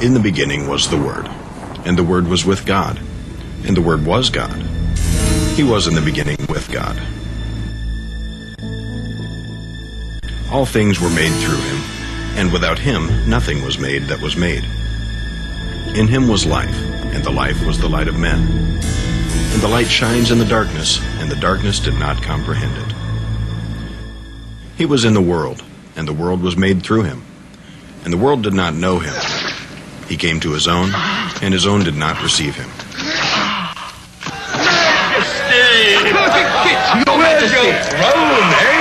In the beginning was the Word, and the Word was with God, and the Word was God. He was in the beginning with God. All things were made through him, and without him nothing was made that was made. In him was life, and the life was the light of men. And the light shines in the darkness, and the darkness did not comprehend it. He was in the world, and the world was made through him, and the world did not know him. He came to his own, and his own did not receive him. Where's your throne, eh?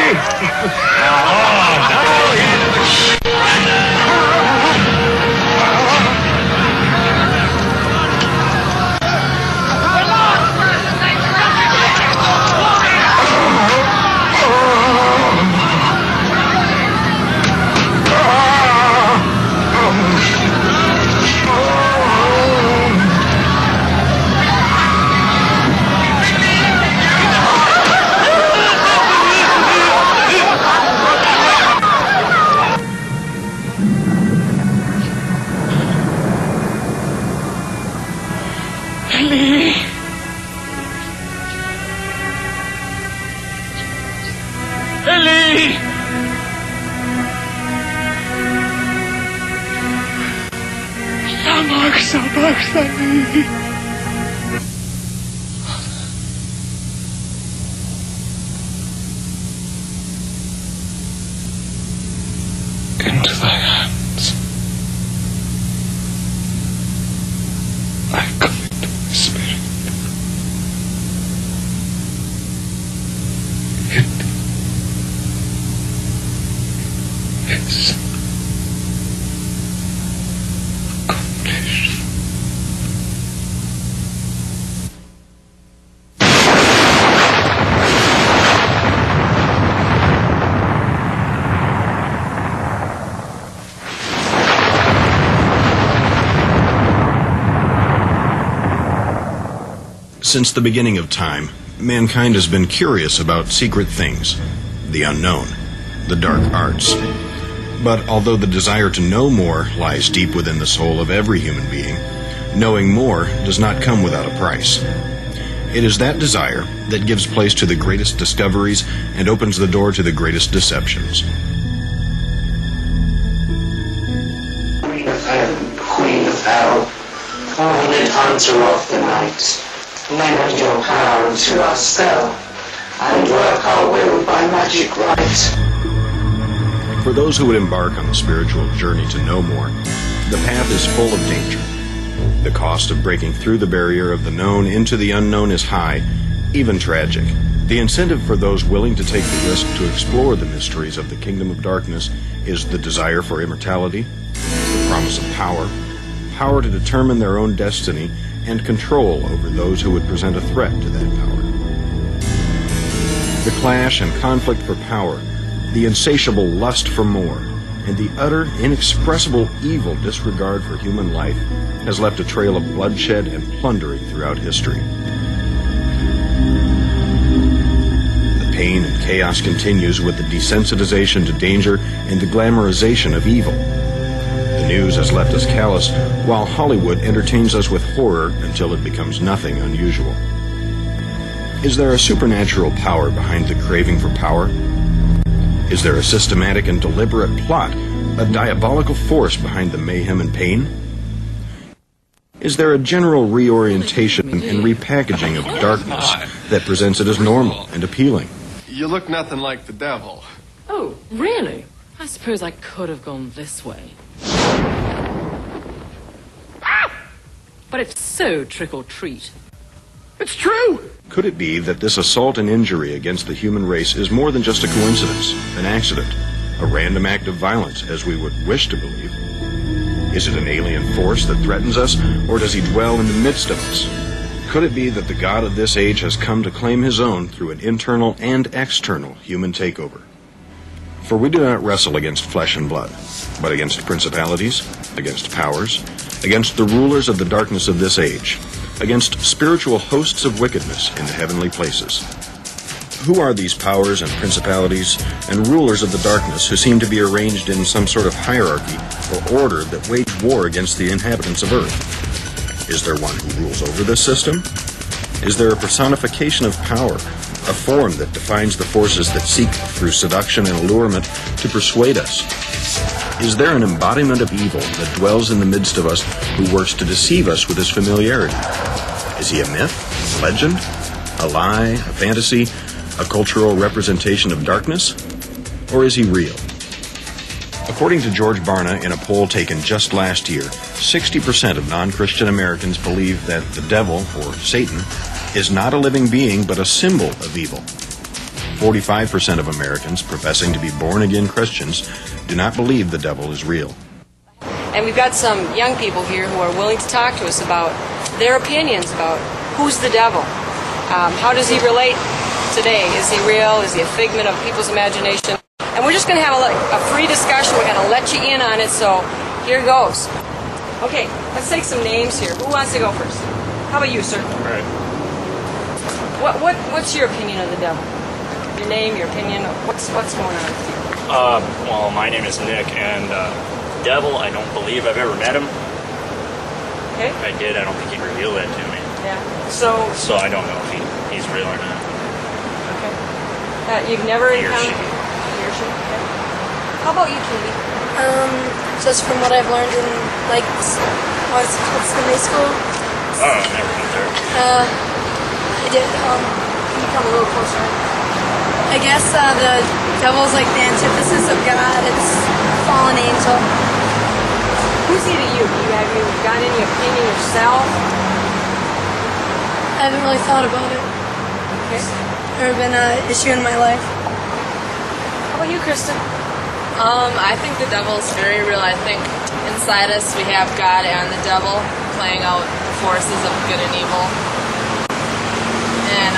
Into thy hands I commit my spirit. It is accomplished. Since the beginning of time, mankind has been curious about secret things, the unknown, the dark arts. But although the desire to know more lies deep within the soul of every human being, knowing more does not come without a price. It is that desire that gives place to the greatest discoveries and opens the door to the greatest deceptions. Queen of heaven, Queen of hell, horned hunter of the night, lend your power unto our spell, and work our will by magic right. For those who would embark on the spiritual journey to know more, the path is full of danger. The cost of breaking through the barrier of the known into the unknown is high, even tragic. The incentive for those willing to take the risk to explore the mysteries of the kingdom of darkness is the desire for immortality, the promise of power, power to determine their own destiny, and control over those who would present a threat to that power. The clash and conflict for power, the insatiable lust for more, and the utter, inexpressible evil disregard for human life has left a trail of bloodshed and plundering throughout history. The pain and chaos continues with the desensitization to danger and the glamorization of evil. The news has left us callous, while Hollywood entertains us with horror until it becomes nothing unusual. Is there a supernatural power behind the craving for power? Is there a systematic and deliberate plot, a diabolical force behind the mayhem and pain? Is there a general reorientation and repackaging of darkness that presents it as normal and appealing? You look nothing like the devil. Oh, really? I suppose I could have gone this way. But it's so trick or treat. It's true! Could it be that this assault and injury against the human race is more than just a coincidence, an accident, a random act of violence, as we would wish to believe? Is it an alien force that threatens us, or does he dwell in the midst of us? Could it be that the God of this age has come to claim his own through an internal and external human takeover? For we do not wrestle against flesh and blood, but against principalities, against powers, against the rulers of the darkness of this age, against spiritual hosts of wickedness in the heavenly places. Who are these powers and principalities and rulers of the darkness who seem to be arranged in some sort of hierarchy or order that wage war against the inhabitants of Earth? Is there one who rules over this system? Is there a personification of power, a form that defines the forces that seek, through seduction and allurement, to persuade us? Is there an embodiment of evil that dwells in the midst of us who works to deceive us with his familiarity? Is he a myth, a legend, a lie, a fantasy, a cultural representation of darkness? Or is he real? According to George Barna, in a poll taken just last year, 60% of non-Christian Americans believe that the devil, or Satan, is not a living being but a symbol of evil. 45% of Americans, professing to be born-again Christians, do not believe the devil is real. And we've got some young people here who are willing to talk to us about their opinions about who's the devil. How does he relate today? Is he real? Is he a figment of people's imagination? And we're just going to have a free discussion. We're going to let you in on it, so here goes. Okay, let's take some names here. Who wants to go first? How about you, sir? All right. What's your opinion of the devil? Your name, your opinion, what's going on with you? Well, my name is Nick, and devil, I don't believe I've ever met him. Okay. If I did, I don't think he'd reveal that to me. Yeah. So I don't know if he's real or not. okay. You've never He or encountered... she. He or she. Okay. How about you, Katie? Just from what I've learned in, like, what's Sunday school? Oh, never been there. I did, Can you come a little closer? I guess, the devil's like the antithesis of God. It's a fallen angel. Who's he to you? Have you got any opinion yourself? I haven't really thought about it. Okay. Never been an issue in my life. How about you, Kristen? I think the devil's very real. I think inside us we have God and the devil playing out the forces of good and evil. And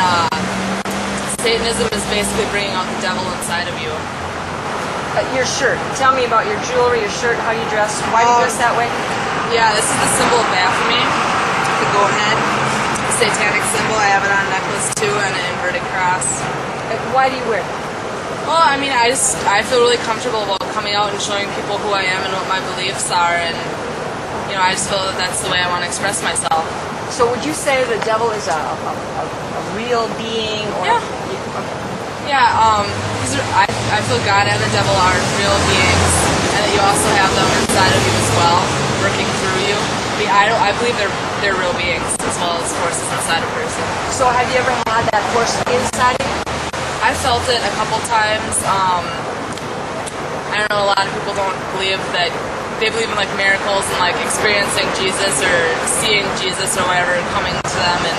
Satanism is basically bringing out the devil inside of you. Your shirt. Tell me about your jewelry, your shirt, how you dress. Why do you dress that way? Yeah, this is the symbol of Baphomet, the go ahead. The satanic symbol. I have it on a necklace too, and an inverted cross. Why do you wear it? Well, I mean, I feel really comfortable about coming out and showing people who I am and what my beliefs are, and you know, I just feel that that's the way I want to express myself. So would you say the devil is a real being? Or Yeah. Yeah, I feel God and the devil are real beings, and that you also have them inside of you as well, working through you. I believe they're real beings as well as forces inside a person. So have you ever had that force inside of you? I felt it a couple times. I don't know, a lot of people don't believe that. They believe in like miracles and like experiencing Jesus or seeing Jesus or whatever coming to them and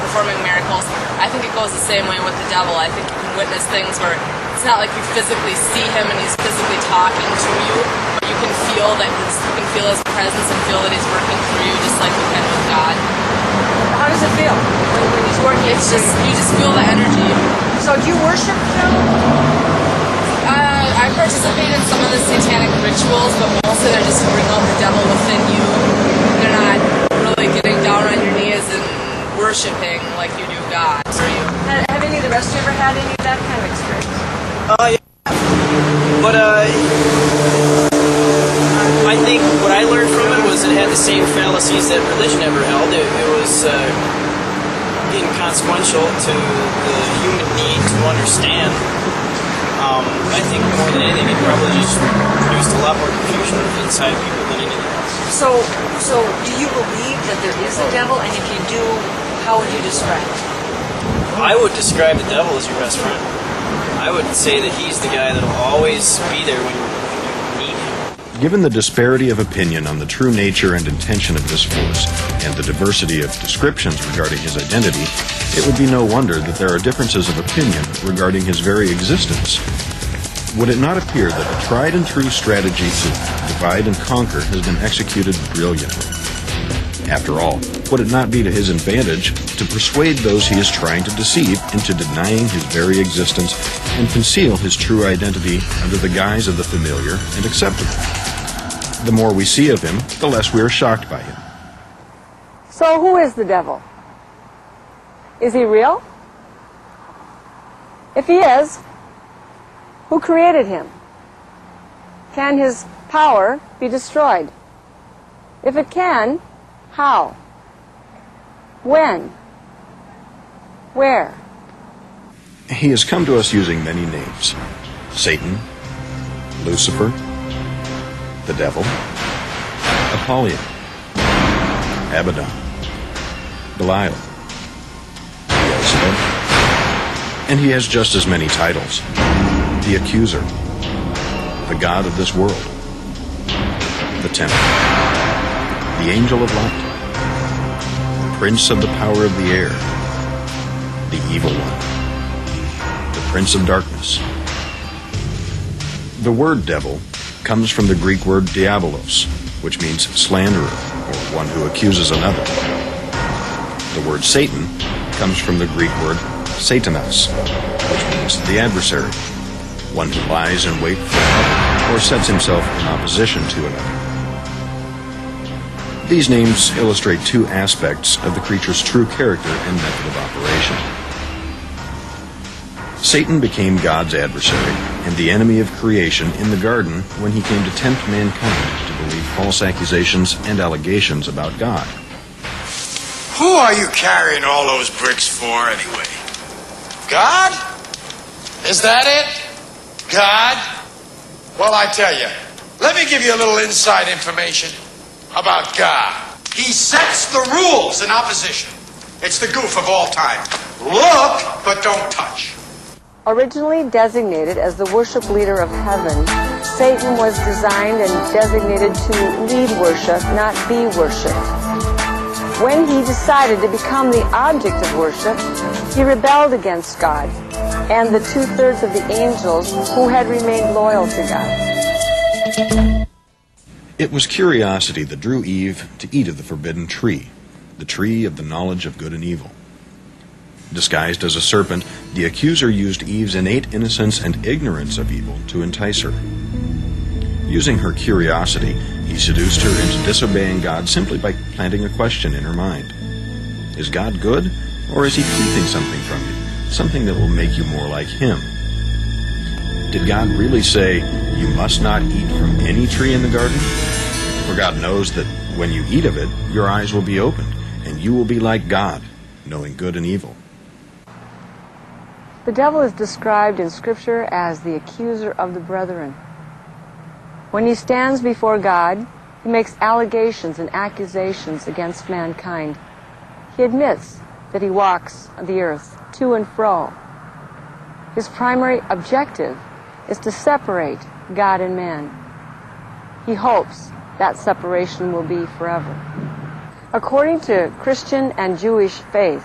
performing miracles. I think it goes the same way with the devil. I think you can witness things where it's not like you physically see him and he's physically talking to you, but you can feel that you can feel his presence and feel that he's working through you just like you can with God. How does it feel when he's working? It's just, you just feel the energy. So do you worship the devil? I participate in some of the satanic rituals, but mostly they're just to bring out the devil within you. They're not really getting down on your knees and worshiping like you do God. Have any of the rest of you ever had any of that kind of experience? Yeah. But, I think what I learned from it was it had the same fallacies that religion ever held. It was, inconsequential to the human need to understand. I think more than anything, it probably just produced a lot more confusion inside people than anything else. So do you believe that there is a devil? And if you do, how would you describe it? I would describe the devil as your best friend. I would say that he's the guy that'll always be there when you need him. Given the disparity of opinion on the true nature and intention of this force, and the diversity of descriptions regarding his identity, it would be no wonder that there are differences of opinion regarding his very existence. Would it not appear that the tried and true strategy to divide and conquer has been executed brilliantly? After all, would it not be to his advantage to persuade those he is trying to deceive into denying his very existence and conceal his true identity under the guise of the familiar and acceptable? The more we see of him, the less we are shocked by him. So who is the devil? Is he real? If he is, who created him? can his power be destroyed? If it can, how? When? Where? He has come to us using many names: Satan, Lucifer, the devil, Apollyon, Abaddon, Belial, Beelzebub, and he has just as many titles: the Accuser, the God of this world, the Tempter, the Angel of Light, the Prince of the Power of the Air, the Evil One, the Prince of Darkness. The word devil comes from the Greek word diabolos, which means slanderer, or one who accuses another. The word Satan comes from the Greek word satanas, which means the adversary, one who lies in wait for another or sets himself in opposition to another. These names illustrate two aspects of the creature's true character and method of operation. Satan became God's adversary and the enemy of creation in the garden when he came to tempt mankind to believe false accusations and allegations about God. Who are you carrying all those bricks for, anyway? God? Is that it? God? Well, I tell you, let me give you a little inside information about God. He sets the rules in opposition. It's the goof of all time. Look, but don't touch. Originally designated as the worship leader of heaven, Satan was designed and designated to lead worship, not be worshipped. When he decided to become the object of worship, he rebelled against God and the 2/3 of the angels who had remained loyal to God. It was curiosity that drew Eve to eat of the forbidden tree, the tree of the knowledge of good and evil. Disguised as a serpent, the accuser used Eve's innate innocence and ignorance of evil to entice her. Using her curiosity, he seduced her into disobeying God simply by planting a question in her mind. Is God good, or is he keeping something from you, something that will make you more like him? Did God really say, you must not eat from any tree in the garden? For God knows that when you eat of it, your eyes will be opened, and you will be like God, knowing good and evil. The devil is described in Scripture as the accuser of the brethren. When he stands before God, he makes allegations and accusations against mankind. He admits that he walks the earth to and fro. His primary objective is to separate God and man. He hopes that separation will be forever. According to Christian and Jewish faith,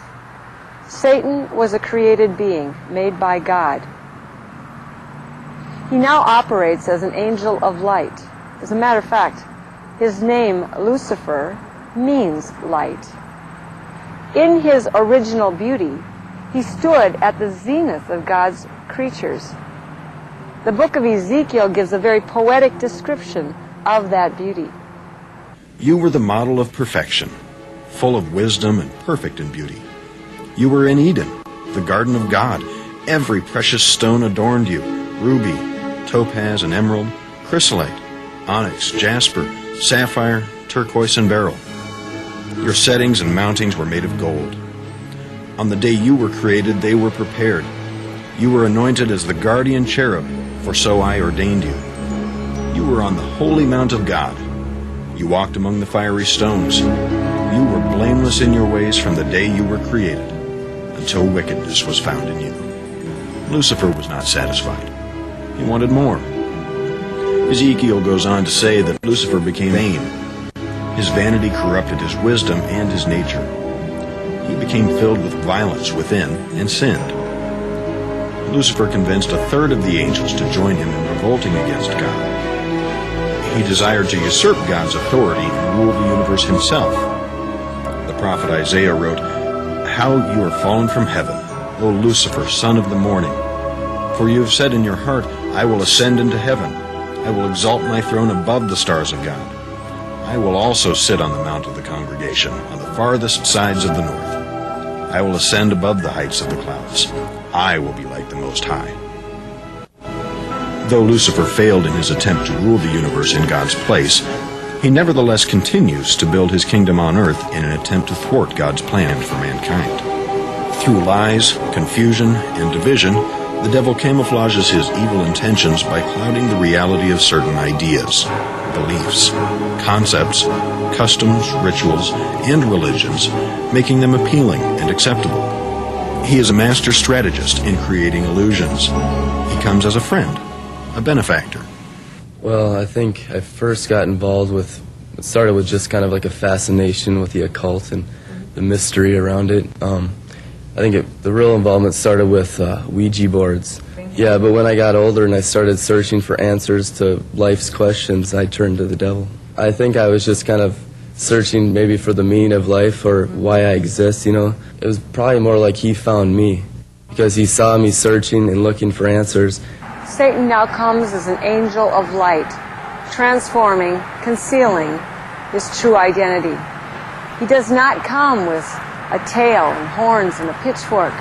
Satan was a created being made by God. He now operates as an angel of light. As a matter of fact, his name, Lucifer, means light. In his original beauty, he stood at the zenith of God's creatures. The book of Ezekiel gives a very poetic description of that beauty. You were the model of perfection, full of wisdom and perfect in beauty. You were in Eden, the garden of God. Every precious stone adorned you: ruby, topaz and emerald, chrysolite, onyx, jasper, sapphire, turquoise and beryl. Your settings and mountings were made of gold. On the day you were created, they were prepared. You were anointed as the guardian cherub, for so I ordained you. You were on the holy mount of God. You walked among the fiery stones. You were blameless in your ways from the day you were created, until wickedness was found in you. Lucifer was not satisfied. He wanted more. Ezekiel goes on to say that Lucifer became vain. His vanity corrupted his wisdom and his nature. He became filled with violence within and sinned. Lucifer convinced 1/3 of the angels to join him in revolting against God. He desired to usurp God's authority and rule the universe himself. The prophet Isaiah wrote, "How you are fallen from heaven, O Lucifer, son of the morning. For you have said in your heart, I will ascend into heaven. I will exalt my throne above the stars of God. I will also sit on the mount of the congregation, on the farthest sides of the north. I will ascend above the heights of the clouds. I will be like the Most High." Though Lucifer failed in his attempt to rule the universe in God's place, he nevertheless continues to build his kingdom on earth in an attempt to thwart God's plan for mankind. Through lies, confusion, and division, the devil camouflages his evil intentions by clouding the reality of certain ideas, beliefs, concepts, customs, rituals, and religions, making them appealing and acceptable. He is a master strategist in creating illusions. He comes as a friend, a benefactor. Well, I think I first got involved with, it started with just kind of like a fascination with the occult and the mystery around it. I think the real involvement started with Ouija boards. Yeah, but when I got older and I started searching for answers to life's questions, I turned to the devil. I think I was just kind of searching maybe for the meaning of life or why I exist, you know. It was probably more like he found me because he saw me searching and looking for answers. Satan now comes as an angel of light, transforming, concealing his true identity. He does not come with a tail and horns and a pitchfork.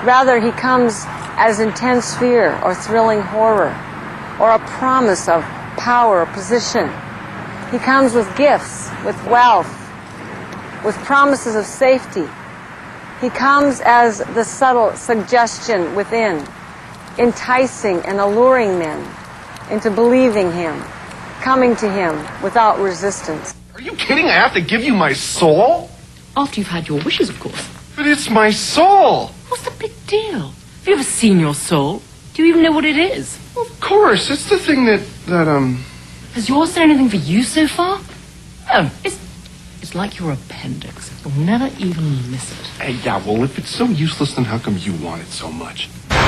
Rather, he comes as intense fear or thrilling horror or a promise of power or position. He comes with gifts, with wealth, with promises of safety. He comes as the subtle suggestion within, enticing and alluring men into believing him, coming to him without resistance. Are you kidding? I have to give you my soul? After you've had your wishes, of course. But it's my soul. What's the big deal? Have you ever seen your soul? Do you even know what it is? Of course. It's the thing that Has yours done anything for you so far? No. It's like your appendix. You'll never even miss it. Hey, yeah, well, if it's so useless, then how come you want it so much?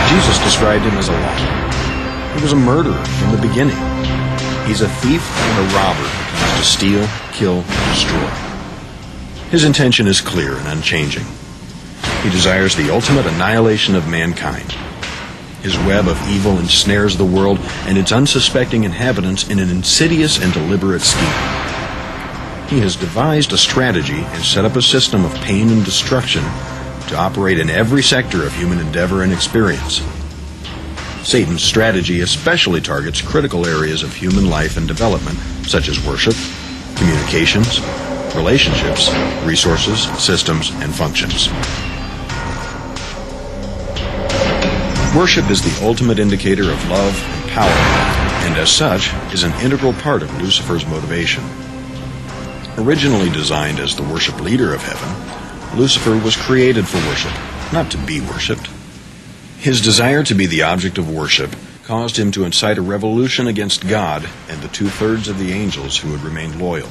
Jesus described him as a liar. He was a murderer from the beginning. He's a thief and a robber who comes to steal, kill, and destroy. His intention is clear and unchanging. He desires the ultimate annihilation of mankind. His web of evil ensnares the world and its unsuspecting inhabitants in an insidious and deliberate scheme. He has devised a strategy and set up a system of pain and destruction to operate in every sector of human endeavor and experience. Satan's strategy especially targets critical areas of human life and development, such as worship, communications, relationships, resources, systems, and functions. Worship is the ultimate indicator of love and power, and as such, is an integral part of Lucifer's motivation. Originally designed as the worship leader of heaven, Lucifer was created for worship, not to be worshipped. His desire to be the object of worship caused him to incite a revolution against God and the 2/3 of the angels who had remained loyal.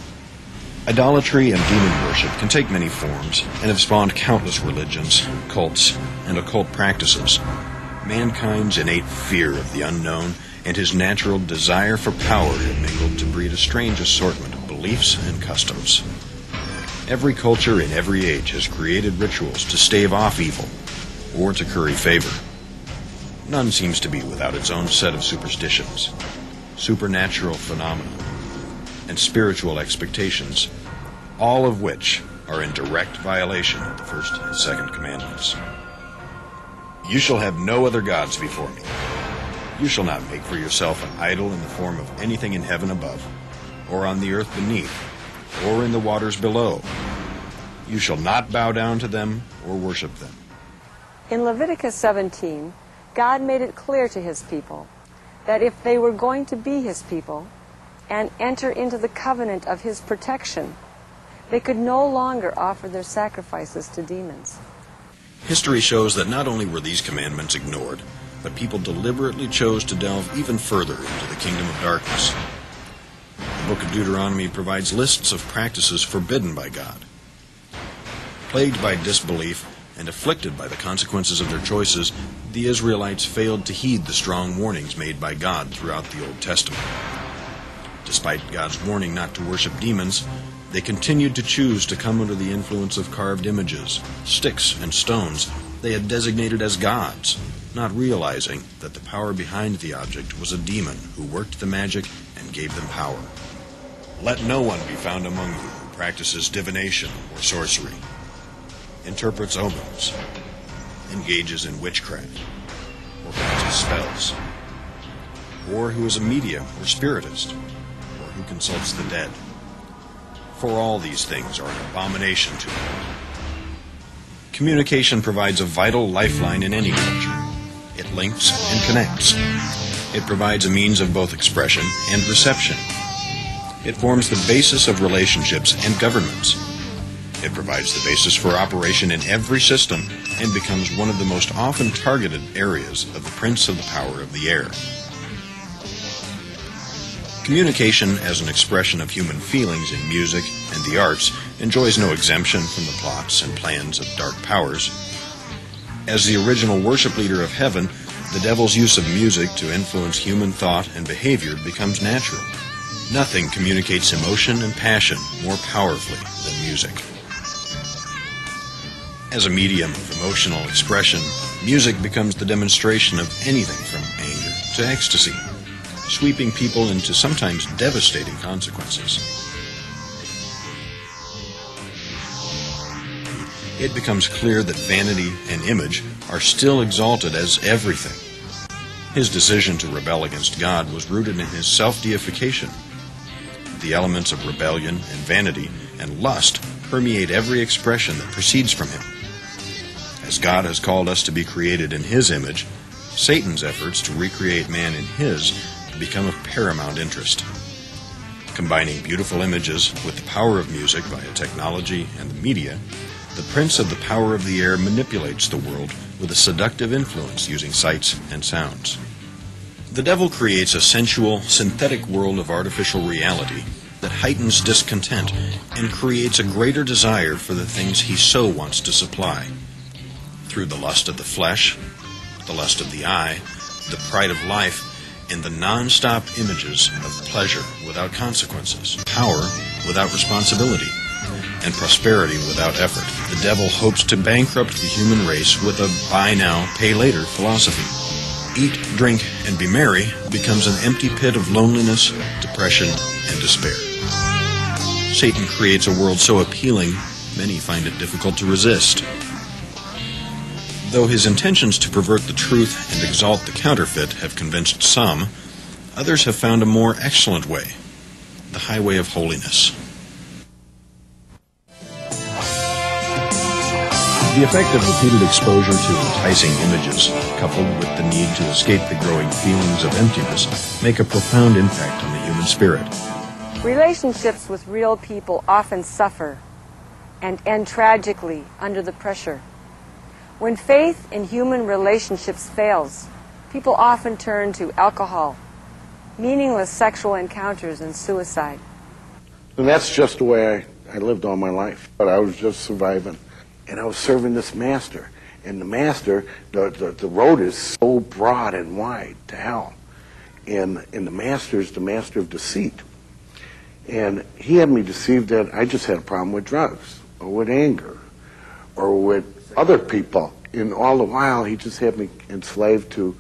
Idolatry and demon worship can take many forms and have spawned countless religions, cults, and occult practices. Mankind's innate fear of the unknown and his natural desire for power have mingled to breed a strange assortment of beliefs and customs. Every culture in every age has created rituals to stave off evil or to curry favor. None seems to be without its own set of superstitions, supernatural phenomena, and spiritual expectations, all of which are in direct violation of the first and second commandments. You shall have no other gods before me. You shall not make for yourself an idol in the form of anything in heaven above, or on the earth beneath, or in the waters below. You shall not bow down to them or worship them. In Leviticus 17, God made it clear to his people that if they were going to be his people and enter into the covenant of his protection, they could no longer offer their sacrifices to demons. History shows that not only were these commandments ignored, but people deliberately chose to delve even further into the kingdom of darkness. The book of Deuteronomy provides lists of practices forbidden by God. Plagued by disbelief and afflicted by the consequences of their choices, the Israelites failed to heed the strong warnings made by God throughout the Old Testament. Despite God's warning not to worship demons, they continued to choose to come under the influence of carved images, sticks, and stones they had designated as gods, not realizing that the power behind the object was a demon who worked the magic and gave them power. Let no one be found among you who practices divination or sorcery, interprets omens, engages in witchcraft, or casts spells. or who is a medium or spiritist, or who consults the dead. For all these things are an abomination to God. Communication provides a vital lifeline in any culture. It links and connects. It provides a means of both expression and reception. It forms the basis of relationships and governments. It provides the basis for operation in every system and becomes one of the most often targeted areas of the prince of the power of the air. Communication as an expression of human feelings in music and the arts enjoys no exemption from the plots and plans of dark powers. As the original worship leader of heaven, the devil's use of music to influence human thought and behavior becomes natural. Nothing communicates emotion and passion more powerfully than music. As a medium of emotional expression, music becomes the demonstration of anything from anger to ecstasy, sweeping people into sometimes devastating consequences. It becomes clear that vanity and image are still exalted as everything. His decision to rebel against God was rooted in his self-deification. The elements of rebellion and vanity and lust permeate every expression that proceeds from him. As God has called us to be created in his image, Satan's efforts to recreate man in his become of paramount interest. Combining beautiful images with the power of music via technology and the media, the prince of the power of the air manipulates the world with a seductive influence using sights and sounds. The devil creates a sensual, synthetic world of artificial reality that heightens discontent and creates a greater desire for the things he so wants to supply. Through the lust of the flesh, the lust of the eye, the pride of life, and the non-stop images of pleasure without consequences, power without responsibility, and prosperity without effort, the devil hopes to bankrupt the human race with a buy now, pay later philosophy. Eat, drink, and be merry becomes an empty pit of loneliness, depression, and despair. Satan creates a world so appealing, many find it difficult to resist. Though his intentions to pervert the truth and exalt the counterfeit have convinced some, others have found a more excellent way, the highway of holiness. The effect of repeated exposure to enticing images, coupled with the need to escape the growing feelings of emptiness, make a profound impact on the human spirit. Relationships with real people often suffer and end tragically under the pressure. When faith in human relationships fails, people often turn to alcohol, meaningless sexual encounters, and suicide. And that's just the way I lived all my life. But I was just surviving. And I was serving this master. And the master, the road is so broad and wide to hell. And the master is the master of deceit. And he had me deceived that I just had a problem with drugs, or with anger, or with other people. And all the while, he just had me enslaved to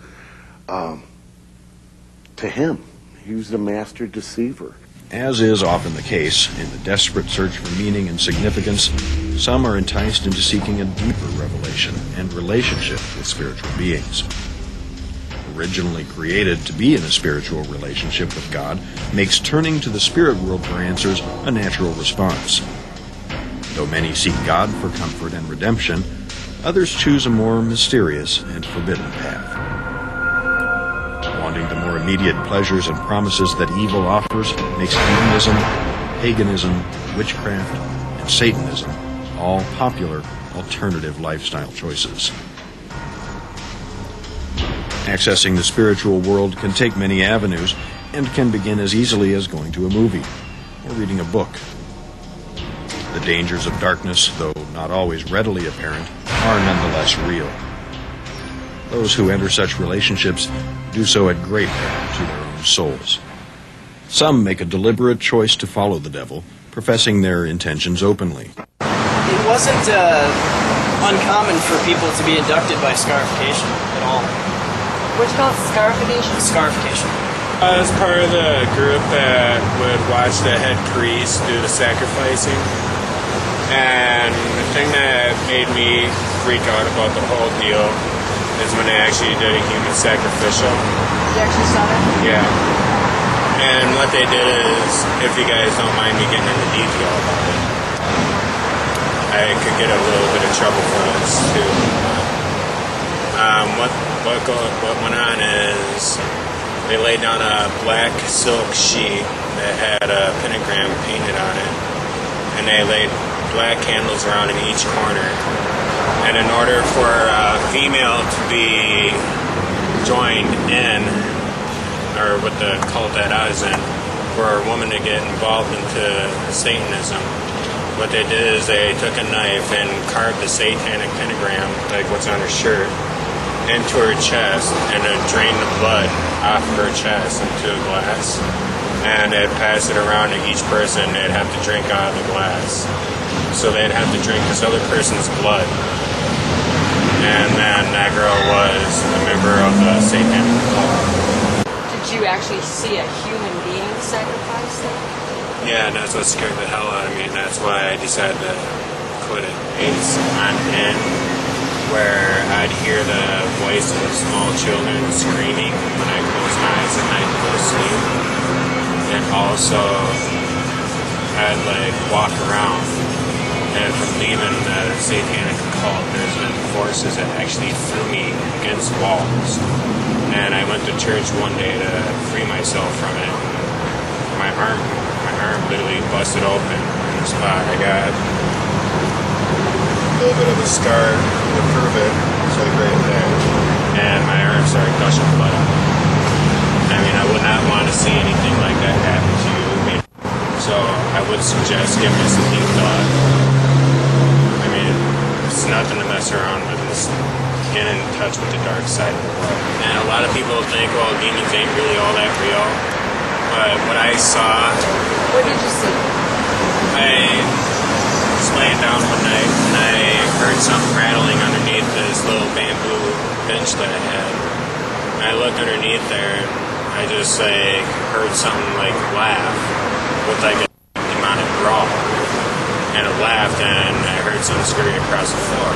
him. He was the master deceiver. As is often the case, in the desperate search for meaning and significance, some are enticed into seeking a deeper revelation and relationship with spiritual beings. Originally created to be in a spiritual relationship with God makes turning to the spirit world for answers a natural response. Though many seek God for comfort and redemption, others choose a more mysterious and forbidden path. Wanting the more immediate pleasures and promises that evil offers makes hedonism, paganism, witchcraft, and Satanism all popular alternative lifestyle choices. Accessing the spiritual world can take many avenues and can begin as easily as going to a movie or reading a book. The dangers of darkness, though not always readily apparent, are nonetheless real. Those who enter such relationships do so at great peril to their own souls. Some make a deliberate choice to follow the devil, professing their intentions openly. It wasn't uncommon for people to be inducted by scarification at all. What's called scarification? Scarification. I was part of the group that would watch the head priest do the sacrificing. And the thing that made me freak out about the whole deal is when they actually did a human sacrificial. You actually saw that? Yeah. And what they did is, if you guys don't mind me getting into detail about it, I could get a little bit of trouble for this too. What went on is they laid down a black silk sheet that had a pentagram painted on it, and they laid black candles around in each corner. And in order for a female to be joined in, or what the cult that I was in, for a woman to get involved into Satanism, what they did is they took a knife and carved the satanic pentagram, like what's on her shirt, into her chest, and then drained the blood off of her chest into a glass. And they'd pass it around to each person. They'd have to drink out of the glass. So they'd have to drink this other person's blood. And then that girl was a member of the satanic cult. Did you actually see a human being sacrifice them? Yeah, and that's what scared the hell out of me, and that's why I decided to quit it. It's on end where I'd hear the voice of small children screaming when I close my eyes at night to go to sleep. And also, I'd like walk around, and from leaving the satanic cult, there's been forces that actually threw me against walls. And I went to church one day to free myself from it. My arm literally busted open in the spot. I got a little bit of a scar to prove it. It's like right there. And my arm started gushing blood out. I mean, I would not want to see anything like that happen to you. So I would suggest giving it some deep thought. I mean, it's nothing to mess around with. It's getting in touch with the dark side of the world. And a lot of people think, well, demons ain't really all that real. But what I saw... What did you see? I was laying down one night and I heard something rattling underneath this little bamboo bench that I had. And I looked underneath there and I just heard something like laugh with like a demonic growl. And it laughed and I heard something scurry across the floor.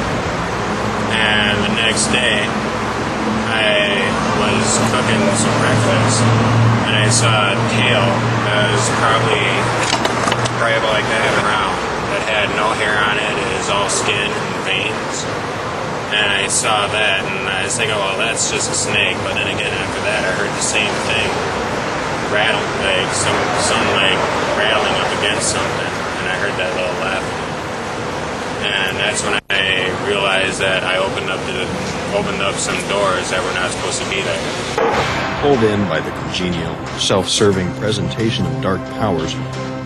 And the next day I was cooking some breakfast and I saw a tail that was probably about like that around, that had no hair on it. It was all skin and veins. And I saw that and I was thinking, well, that's just a snake. But then again, after that, I heard the same thing rattle, like some like rattling up against something, and I heard that little laughing. And that's when I realized that I opened up some doors that were not supposed to be there. Pulled in by the congenial, self-serving presentation of dark powers,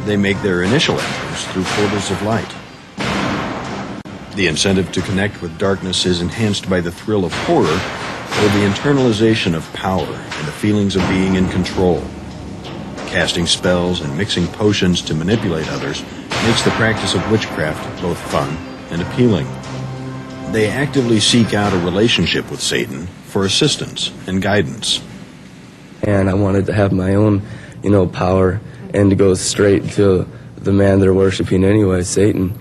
they make their initial entrance through portals of light. The incentive to connect with darkness is enhanced by the thrill of horror or the internalization of power and the feelings of being in control. Casting spells and mixing potions to manipulate others makes the practice of witchcraft both fun and appealing. They actively seek out a relationship with Satan for assistance and guidance. And I wanted to have my own, power and to go straight to the man they're worshiping anyway, Satan.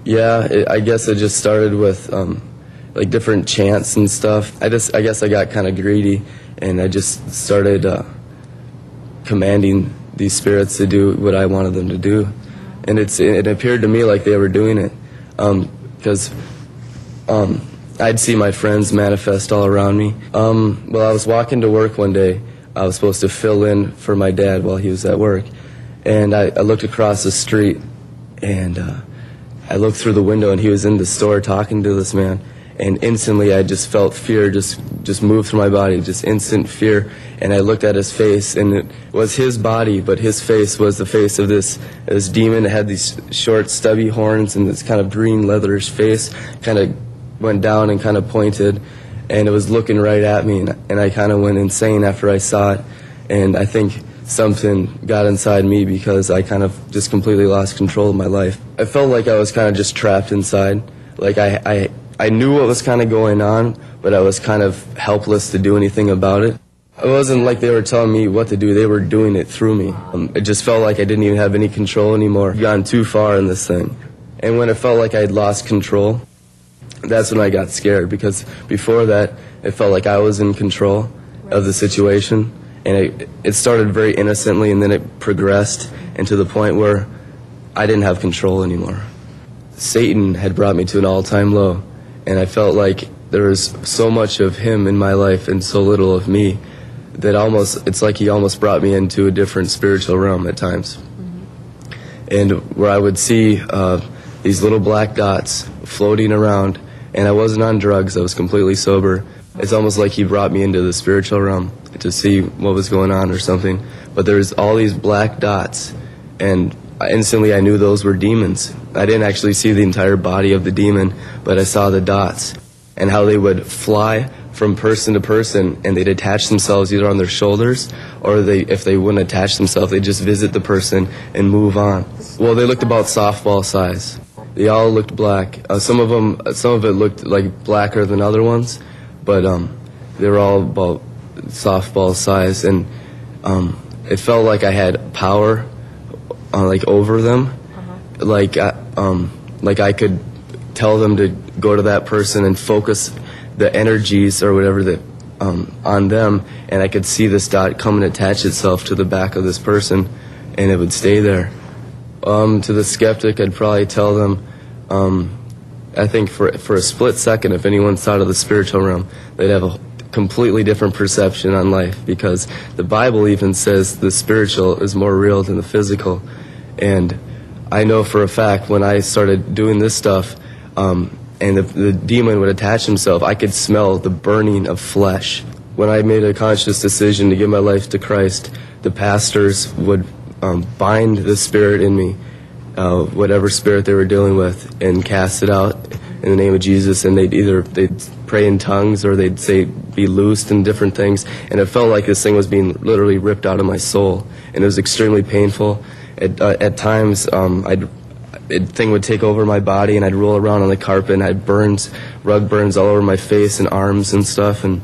Yeah, I guess it just started with like different chants and stuff. I guess I got kind of greedy, and I just started commanding these spirits to do what I wanted them to do. And it appeared to me like they were doing it, because I'd see my friends manifest all around me. Well, I was walking to work one day. I was supposed to fill in for my dad while he was at work. And I looked across the street, and I looked through the window, and he was in the store talking to this man. And instantly, I just felt fear just move through my body, just instant fear. And I looked at his face, and it was his body, but his face was the face of this demon. It had these short, stubby horns, and this kind of green leatherish face kind of went down and kind of pointed. And it was looking right at me, and I kind of went insane after I saw it. And I think something got inside me because I kind of just completely lost control of my life. I felt like I was kind of just trapped inside. Like I knew what was kind of going on, but I was kind of helpless to do anything about it. It wasn't like they were telling me what to do. They were doing it through me. It just felt like I didn't even have any control anymore. I'd gone too far in this thing. And when it felt like I had lost control, that's when I got scared, because before that, it felt like I was in control of the situation, and it started very innocently, and then it progressed into the point where I didn't have control anymore. Satan had brought me to an all-time low, and I felt like there was so much of him in my life and so little of me that it's like he almost brought me into a different spiritual realm at times. And where I would see these little black dots floating around, and I wasn't on drugs, I was completely sober. It's almost like he brought me into the spiritual realm to see what was going on or something. But there's all these black dots, and instantly I knew those were demons. I didn't actually see the entire body of the demon, but I saw the dots and how they would fly from person to person, and they'd attach themselves either on their shoulders, or if they wouldn't attach themselves, they'd just visit the person and move on. Well, they looked about softball size. They all looked black. Some of it looked like blacker than other ones, but they were all about softball size, and it felt like I had power, like over them, like I could tell them to go to that person and focus the energies or whatever that on them, and I could see this dot come and attach itself to the back of this person, and it would stay there. To the skeptic, I'd probably tell them, I think for a split second, if anyone's out of the spiritual realm, they'd have a completely different perception on life, because the Bible even says the spiritual is more real than the physical. And I know for a fact when I started doing this stuff, and the demon would attach himself, I could smell the burning of flesh. When I made a conscious decision to give my life to Christ, the pastors would bind the spirit in me, whatever spirit they were dealing with, and cast it out in the name of Jesus, and they'd pray in tongues, or they'd say be loosed and different things, and it felt like this thing was being literally ripped out of my soul, and it was extremely painful. At times, the thing would take over my body, and I'd roll around on the carpet, and I had rug burns all over my face and arms and stuff, and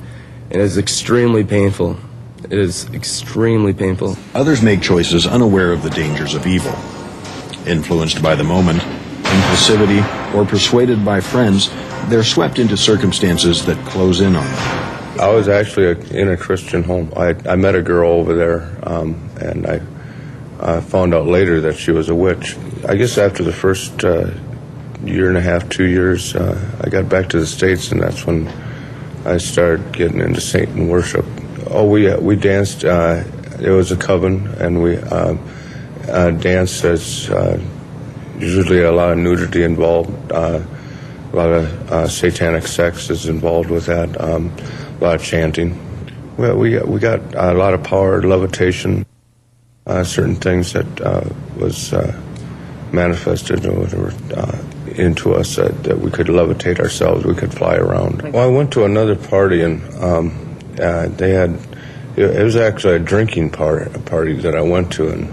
it was extremely painful. It is extremely painful. Others make choices unaware of the dangers of evil. Influenced by the moment, impulsivity, or persuaded by friends, they're swept into circumstances that close in on them. I was actually in a Christian home. I met a girl over there, and I found out later that she was a witch. I guess after the first year and a half, 2 years, I got back to the States, and that's when I started getting into Satan worship. Oh, we danced. It was a coven, and we danced. As usually a lot of nudity involved, a lot of satanic sex is involved with that, a lot of chanting. Well, we got a lot of power, levitation, certain things that was manifested into us that we could levitate ourselves, we could fly around. Well, I went to another party, and they had, it was actually a drinking party that I went to, and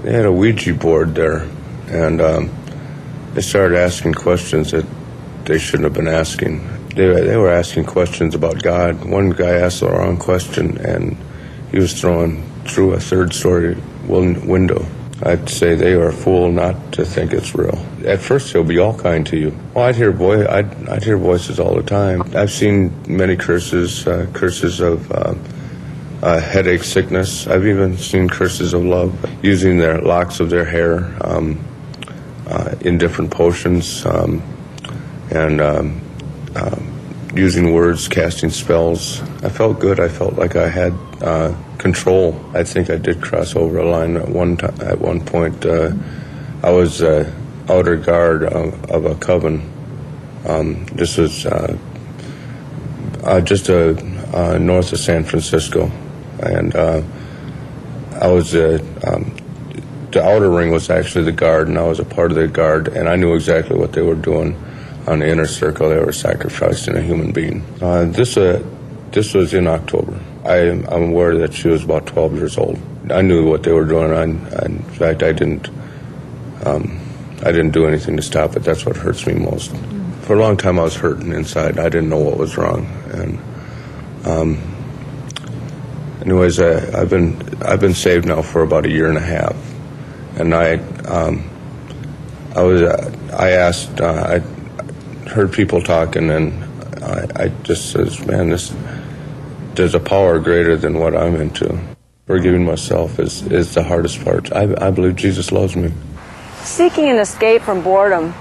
they had a Ouija board there, and they started asking questions that they shouldn't have been asking. They were asking questions about God. One guy asked the wrong question, and he was thrown through a third-story window. I'd say they are a fool not to think it's real. At first, he'll be all kind to you. Well, I'd hear voices all the time. I've seen many curses of headache, sickness. I've even seen curses of love, using their locks of their hair in different potions, and using words, casting spells. I felt good. I felt like I had control. I think I did cross over a line at one point. I was outer guard of a coven. This was just north of San Francisco, and I was the outer ring was actually the guard, and I was a part of the guard, and I knew exactly what they were doing. On the inner circle, they were sacrificing a human being. This was in October. I'm aware that she was about 12 years old. I knew what they were doing. In fact, I didn't do anything to stop it. That's what hurts me most. For a long time, I was hurting inside. I didn't know what was wrong. And anyways, I've been saved now for about a year and a half, and heard people talking, and I just says, man, there's a power greater than what I'm into. Forgiving myself is the hardest part. I believe Jesus loves me. Seeking an escape from boredom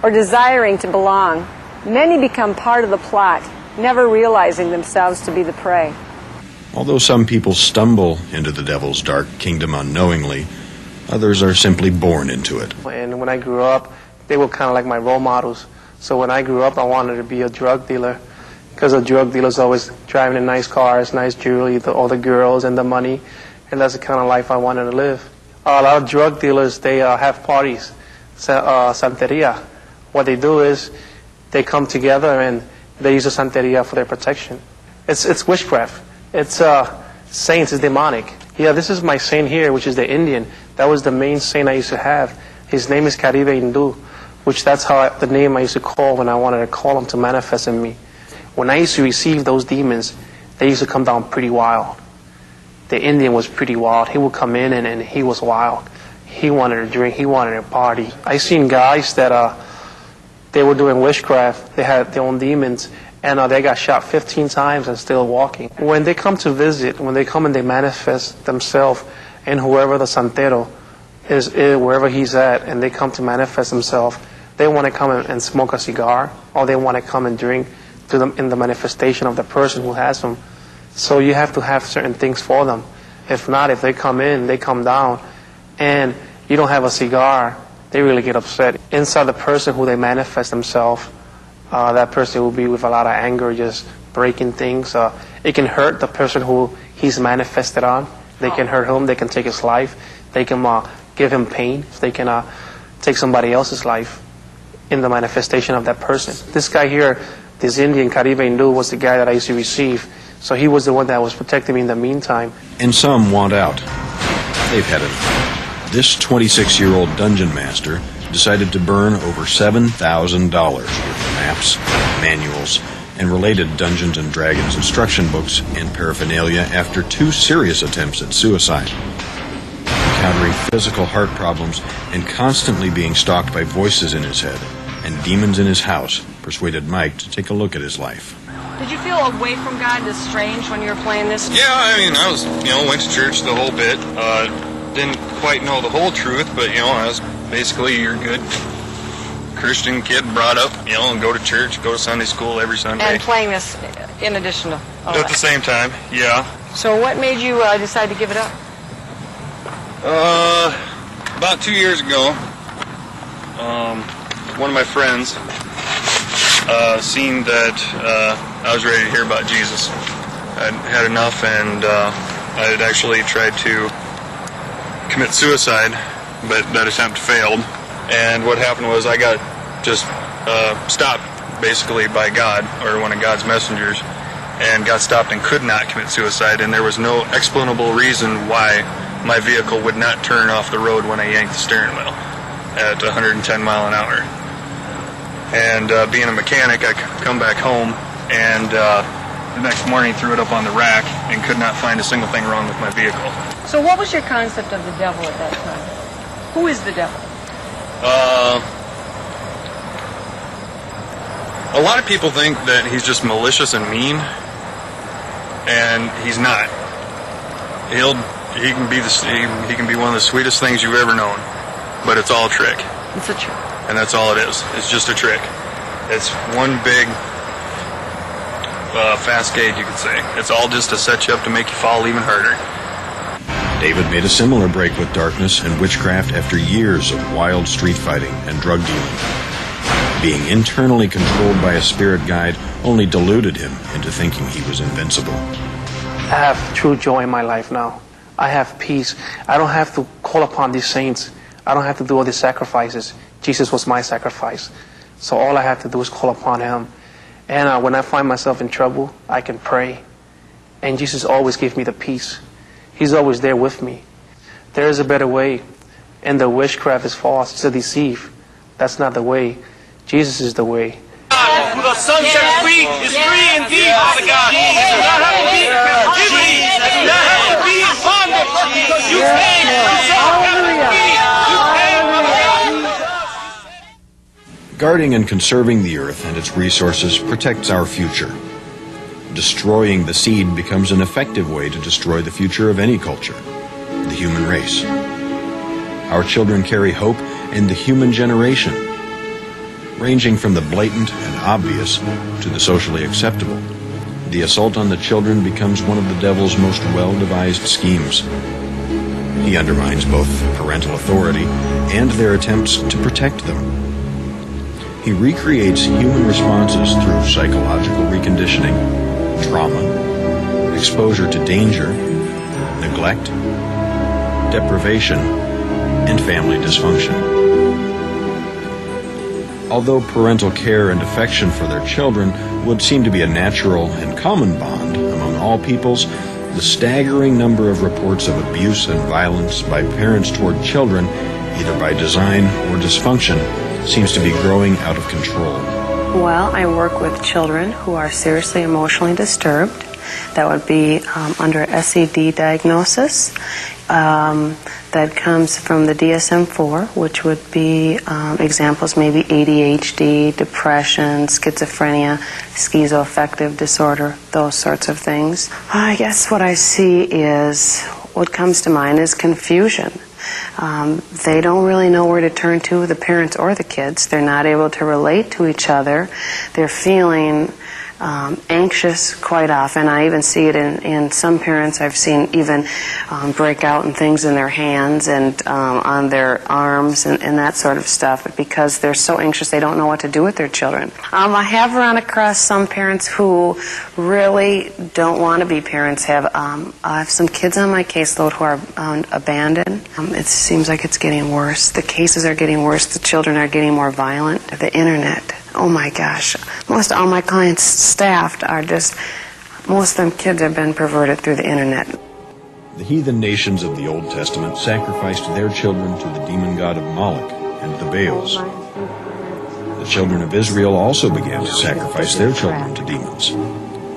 or desiring to belong, many become part of the plot, never realizing themselves to be the prey. Although some people stumble into the devil's dark kingdom unknowingly, others are simply born into it. And when I grew up, they were kind of like my role models. So when I grew up, I wanted to be a drug dealer, because a drug dealer's always driving in nice cars, nice jewelry, all the girls and the money, and that's the kind of life I wanted to live. A lot of drug dealers, they have parties, Santeria. What they do is they come together and they use a Santeria for their protection. It's witchcraft. It's saints, it's demonic. Yeah, this is my saint here, which is the Indian. That was the main saint I used to have. His name is Caribe Hindu, which that's the name I used to call when I wanted to call him to manifest in me. When I used to receive those demons, they used to come down pretty wild. The Indian was pretty wild. He would come in and he was wild. He wanted to drink. He wanted to party. I seen guys that they were doing witchcraft. They had their own demons, and they got shot 15 times and still walking. When they come to visit, when they come and they manifest themselves in whoever the Santero is, wherever he's at, and they come to manifest themselves, they want to come and smoke a cigar, or they want to come and drink to them in the manifestation of the person who has them. So you have to have certain things for them. If not, if they come in, they come down, and you don't have a cigar, they really get upset. Inside the person who they manifest themselves, that person will be with a lot of anger, just breaking things. It can hurt the person who he's manifested on. They can hurt him. They can take his life. They can give him pain. They can take somebody else's life in the manifestation of that person. This guy here, this Indian, Caribe Hindu, was the guy that I used to receive. So he was the one that was protecting me in the meantime. And some want out. They've had it. This 26-year-old dungeon master decided to burn over $7,000 worth of maps, manuals, and related Dungeons & Dragons instruction books and paraphernalia after 2 serious attempts at suicide. Encountering physical heart problems and constantly being stalked by voices in his head and demons in his house persuaded Mike to take a look at his life. Did you feel away from God, estranged when you were playing this? Yeah, I mean, I was, went to church the whole bit. Didn't quite know the whole truth, but, I was basically your good Christian kid brought up, and go to church, go to Sunday school every Sunday. And playing this in addition to all At the same time, yeah. So what made you decide to give it up? About 2 years ago, one of my friends seen that I was ready to hear about Jesus. I'd had enough, and I had actually tried to commit suicide, but that attempt failed. And what happened was I got just stopped, basically, by God, or one of God's messengers, and got stopped and could not commit suicide, and there was no explainable reason why my vehicle would not turn off the road when I yanked the steering wheel at 110 mile an hour. And being a mechanic, I come back home, and the next morning threw it up on the rack and could not find a single thing wrong with my vehicle. So what was your concept of the devil at that time? Who is the devil? A lot of people think that he's just malicious and mean, and he's not. He can be one of the sweetest things you've ever known, but it's all a trick. It's a trick. And that's all it is. It's just a trick. It's one big cascade, you could say. It's all just to set you up to make you fall even harder. David made a similar break with darkness and witchcraft after years of wild street fighting and drug dealing. Being internally controlled by a spirit guide only deluded him into thinking he was invincible. I have true joy in my life now. I have peace. I don't have to call upon these saints. I don't have to do all these sacrifices. Jesus was my sacrifice. So all I have to do is call upon him. And when I find myself in trouble, I can pray. And Jesus always gives me the peace. He's always there with me. There is a better way. And the witchcraft is false. It's a deceive. That's not the way. Jesus is the way. Who the Son sets free is free indeed, Father God. You do not have to be in captivity. You do not have to be in bondage. Because you came yourself captivity. You came, Father God. Guarding and conserving the earth and its resources protects our future. Destroying the seed becomes an effective way to destroy the future of any culture, the human race. Our children carry hope in the human generation, ranging from the blatant and obvious to the socially acceptable. The assault on the children becomes one of the devil's most well-devised schemes. He undermines both parental authority and their attempts to protect them. He recreates human responses through psychological reconditioning, trauma, exposure to danger, neglect, deprivation, and family dysfunction. Although parental care and affection for their children would seem to be a natural and common bond among all peoples, the staggering number of reports of abuse and violence by parents toward children, either by design or dysfunction, seems to be growing out of control. Well, I work with children who are seriously emotionally disturbed. That would be under SED diagnosis. That comes from the DSM-4, which would be examples maybe ADHD, depression, schizophrenia, schizoaffective disorder, those sorts of things. I guess what I see is, what comes to mind is confusion. They don't really know where to turn to, the parents or the kids. They're not able to relate to each other. They're feeling anxious quite often. I even see it in some parents. I've seen even breakout and things in their hands and on their arms and that sort of stuff, because they're so anxious they don't know what to do with their children. I have run across some parents who really don't want to be parents. I have some kids on my caseload who are abandoned. It seems like it's getting worse. The cases are getting worse. The children are getting more violent. The internet. Oh my gosh. Most all my clients staffed are just, most of them kids have been perverted through the internet. The heathen nations of the Old Testament sacrificed their children to the demon god of Moloch and the Baals. The children of Israel also began to sacrifice their children to demons.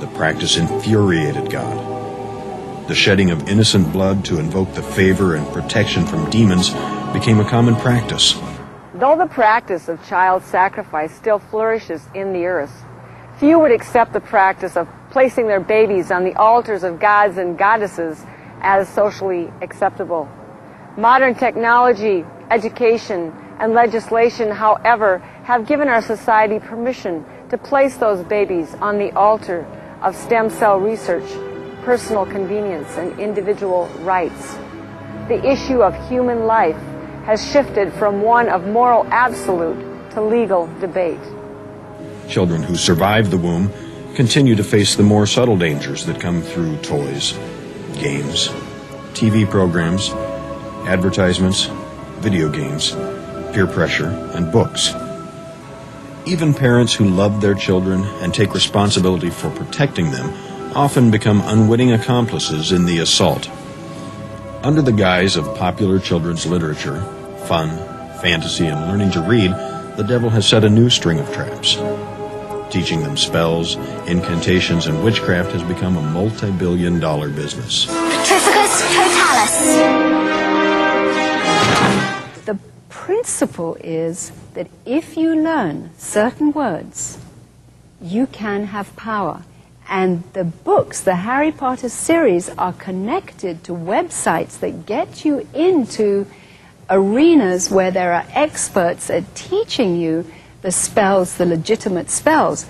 The practice infuriated God. The shedding of innocent blood to invoke the favor and protection from demons became a common practice. Though the practice of child sacrifice still flourishes in the earth, few would accept the practice of placing their babies on the altars of gods and goddesses as socially acceptable. Modern technology, education, and legislation, however, have given our society permission to place those babies on the altar of stem cell research, personal convenience, and individual rights. The issue of human life has shifted from one of moral absolute to legal debate. Children who survive the womb continue to face the more subtle dangers that come through toys, games, TV programs, advertisements, video games, peer pressure, and books. Even parents who love their children and take responsibility for protecting them often become unwitting accomplices in the assault. Under the guise of popular children's literature, fun, fantasy, and learning to read, the devil has set a new string of traps. Teaching them spells, incantations, and witchcraft has become a multi-billion-dollar business. Petrificus totalis. The principle is that if you learn certain words, you can have power. And the books, the Harry Potter series, are connected to websites that get you into arenas where there are experts at teaching you the spells, the legitimate spells.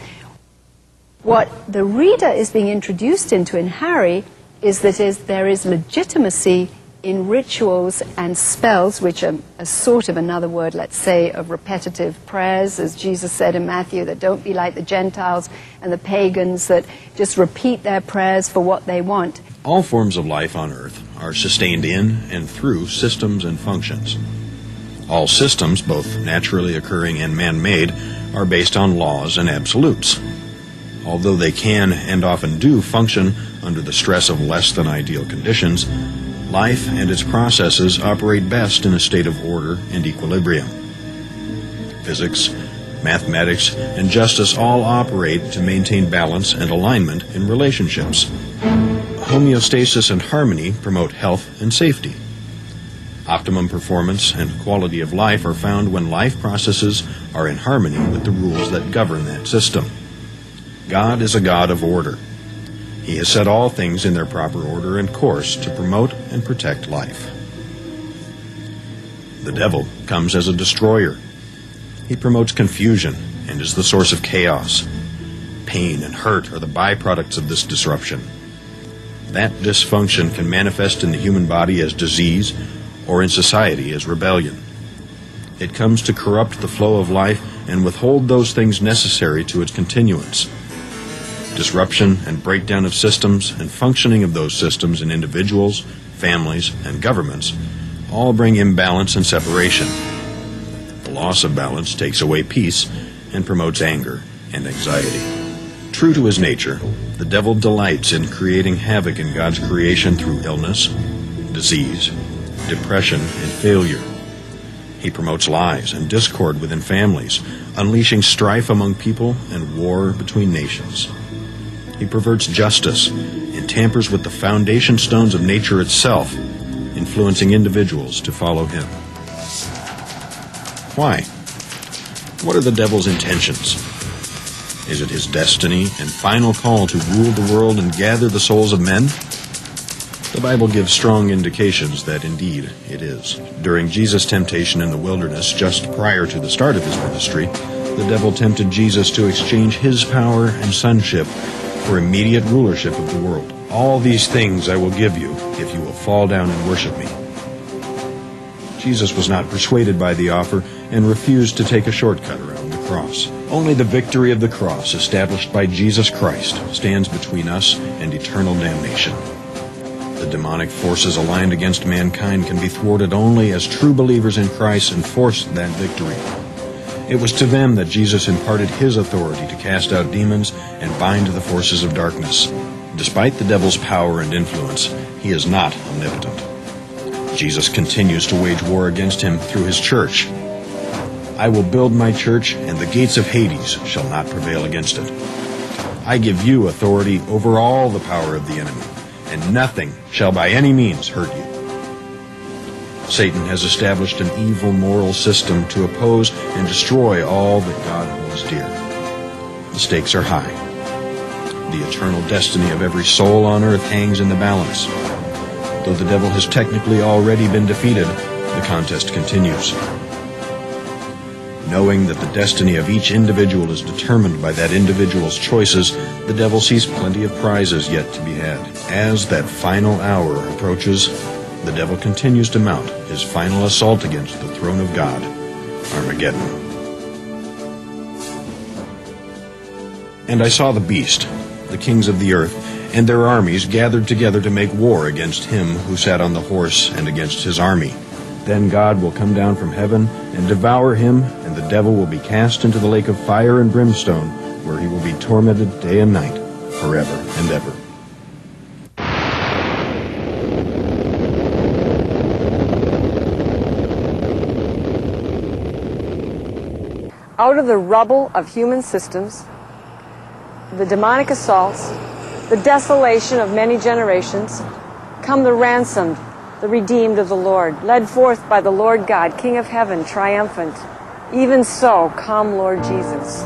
What the reader is being introduced into in Harry is that there is legitimacy in rituals and spells, which are a sort of another word, let's say, of repetitive prayers, as Jesus said in Matthew, that don't be like the Gentiles and the pagans that just repeat their prayers for what they want. All forms of life on Earth are sustained in and through systems and functions. All systems, both naturally occurring and man-made, are based on laws and absolutes. Although they can and often do function under the stress of less than ideal conditions, life and its processes operate best in a state of order and equilibrium. Physics, mathematics, and justice all operate to maintain balance and alignment in relationships. Homeostasis and harmony promote health and safety. Optimum performance and quality of life are found when life processes are in harmony with the rules that govern that system. God is a God of order. He has set all things in their proper order and course to promote and protect life. The devil comes as a destroyer. He promotes confusion and is the source of chaos. Pain and hurt are the byproducts of this disruption. That dysfunction can manifest in the human body as disease or in society as rebellion. It comes to corrupt the flow of life and withhold those things necessary to its continuance. Disruption and breakdown of systems and functioning of those systems in individuals, families, and governments all bring imbalance and separation. The loss of balance takes away peace and promotes anger and anxiety. True to his nature, the devil delights in creating havoc in God's creation through illness, disease, depression, and failure. He promotes lies and discord within families, unleashing strife among people and war between nations. He perverts justice and tampers with the foundation stones of nature itself, influencing individuals to follow him. Why? What are the devil's intentions? Is it his destiny and final call to rule the world and gather the souls of men? The Bible gives strong indications that indeed it is. During Jesus' temptation in the wilderness, just prior to the start of his ministry, the devil tempted Jesus to exchange his power and sonship for immediate rulership of the world. All these things I will give you if you will fall down and worship me. Jesus was not persuaded by the offer and refused to take a shortcut around the cross. Only the victory of the cross, established by Jesus Christ, stands between us and eternal damnation. The demonic forces aligned against mankind can be thwarted only as true believers in Christ enforce that victory. It was to them that Jesus imparted his authority to cast out demons and bind the forces of darkness. Despite the devil's power and influence, he is not omnipotent. Jesus continues to wage war against him through his church. I will build my church, and the gates of Hades shall not prevail against it. I give you authority over all the power of the enemy, and nothing shall by any means hurt you. Satan has established an evil moral system to oppose and destroy all that God holds dear. The stakes are high. The eternal destiny of every soul on earth hangs in the balance. Though the devil has technically already been defeated, the contest continues. Knowing that the destiny of each individual is determined by that individual's choices, the devil sees plenty of prizes yet to be had. As that final hour approaches, the devil continues to mount his final assault against the throne of God, Armageddon. And I saw the beast, the kings of the earth, and their armies gathered together to make war against him who sat on the horse and against his army. Then God will come down from heaven and devour him, and the devil will be cast into the lake of fire and brimstone, where he will be tormented day and night, forever and ever. Out of the rubble of human systems, the demonic assaults, the desolation of many generations, come the ransomed, the redeemed of the Lord, led forth by the Lord God, King of heaven, triumphant. Even so, come, Lord Jesus.